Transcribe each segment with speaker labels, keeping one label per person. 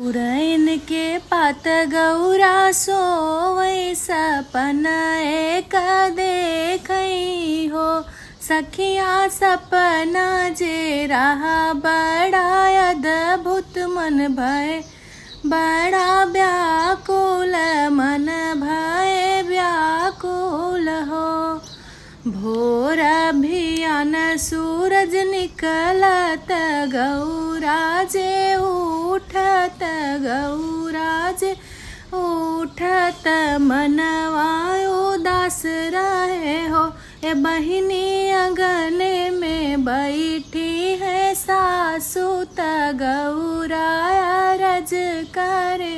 Speaker 1: पुरैन के पात गौरा सोवै सपन एक देखई हो। सखिया सपना जे रहा बड़ा अद्भुत मन भय बड़ा व्याकुल मन भय व्याकुल हो। भोर अभियान सूरज निकलत गौरा जे उठत गौरा जे उठत मनवा उदास रहे हो। ए बहिनी अंगने में बैठी है सासू त गौराया रज करे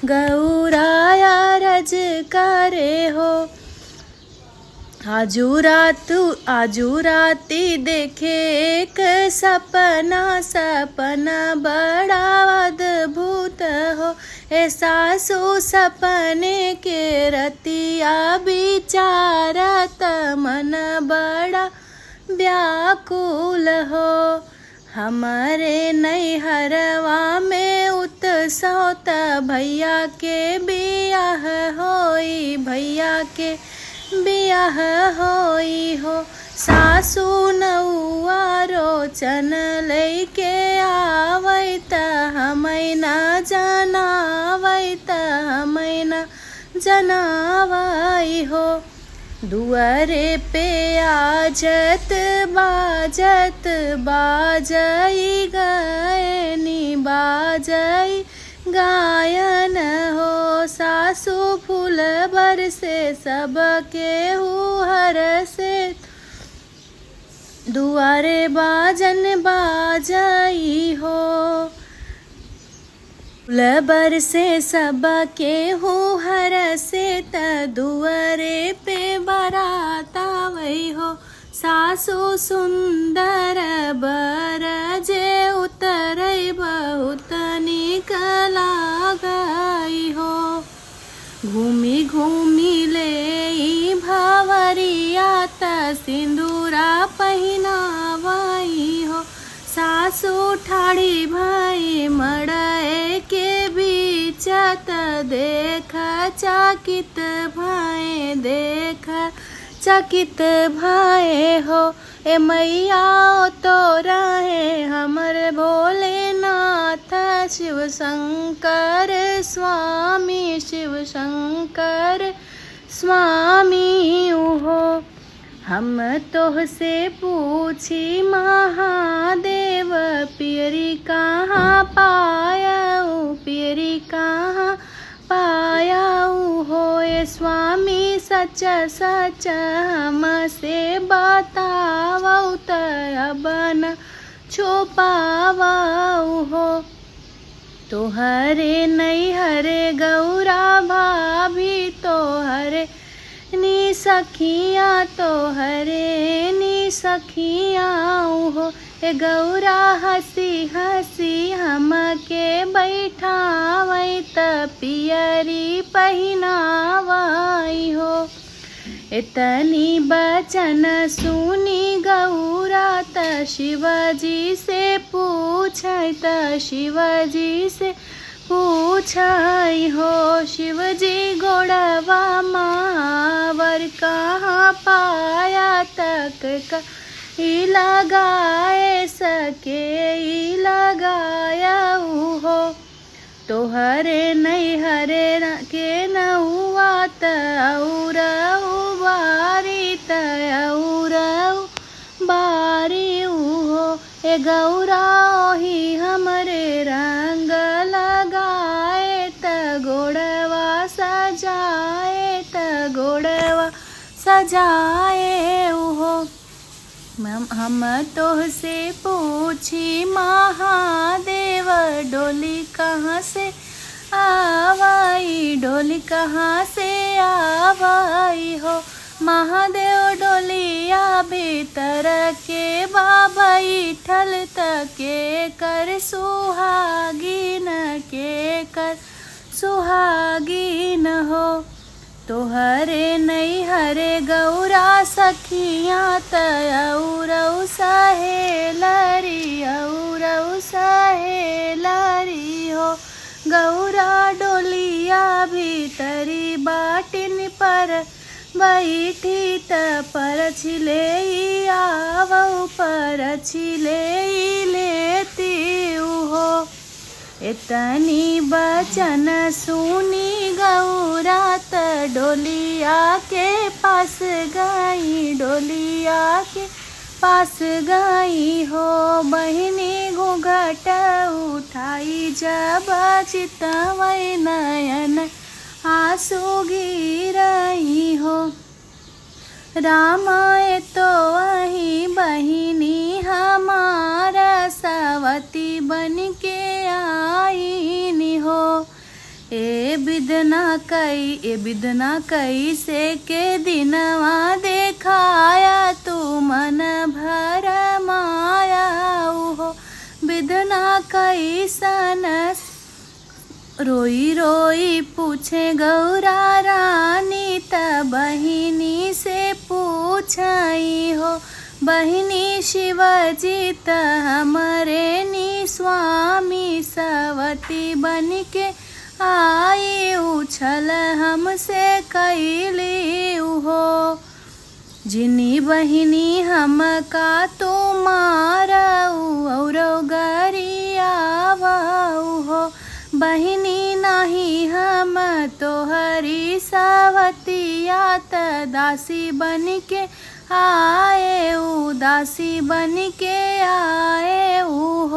Speaker 1: गौराया रज करे हो। आजू राती देखे एक सपना सपना बड़ा अद्भुत हो। ए सासू सपने के रतिया विचारत मन बड़ा व्याकुल हो। हमारे नैहरवा में उत्सव त भैया के बियाह होई भैया के बियाह होई हो। सासू नौआ रोचन लैके आवै त हमै न जनावै त हमै न जनावै हो। दुआरे पे आजत बाजत बाजई गयनी बाजई गायन हो। सासू फूल बरसे सबके हर से दुआरे बाजन बाजई हो। फूल बरसे सबके हर से त दुआरे पे बारात आवै हो। सासू सुंदर बर जे उतरई बहुत निक लागई हो। घूमी घूमी ले भवरिया त सिंदूरा पहिनावई हो। सासू ठाड़ी भई मड़ए के बीच त देख चकित भय देख चकित भय हो। ए मैया तो रहे हमर भोलेनाथ शिव शंकर स्वामी शिव शंकर स्वामी हो। हम तोहसे पूछी महादेव पियरी कहाँ पायाऊ पियरी कहाँ पायाऊ हो। ए स्वामी सच सच हमसे बतावऊ त अब न छुपावऊ हो। तोहरे नैहरे गौरा भाभी तोहरे नी सखिया तोहरे नी सखिया हो। ए गौरा हंसी हंसी हमके बैठावै त पियरी पहिनावई हो। इतनी बचन सुनी गौरा त शिवजी से पूछै त शिवजी से पूछई हो। शिवजी गोड़वा महावर कहाँ पाया तक का ई लगाए सके ई लगाया हो। तोहरे नैहरे के नौआ त और बारी त और बारी हो। ए गौरा ओही हमरे रंग लगाए त गोड़वा सजाए त गोड़वा सजाए हो। हम तोहसे पूछी महादेव डोली कहाँ से आवई डोली कहाँ से आवई हो। महादेव डोलिया भीतर के बाबई ठल तके कर सुहागिन के कर सुहागिन हो। तोहरे नैहरे गौरा सखिया त औरौ सहेलरी हो। गौरा डोलिया भीतरी बाटिन पर बैठी त पर छिले आवऊ पर छिले लेती हो। इतनी बचन सुनी गौरा त डोलिया के पास गई, डोलिया के पास गई हो। बहिनी घूंघट उठाई जब चितवई नयन आंसू गिरई हो। रामाय तो वही बहिनी हमारा सवती बन के आईनी हो। ए बिदना कई से के दिनवा देखाया तू मन भर माया हो। बिदना कई सनस रोई रोई पूछे गौरा रानी त बहिनी से पूछई हो। बहिनी शिवजी त हमरे नी स्वामी सवती बन के आई उछल हमसे कैली हो। जिनी बहिनी हम का तुम्हारऊ और गरियावऊ हो। बहिनी नहीं हम तोहरी सवतिया त दासी बन के आए, दासी बन के आए हो।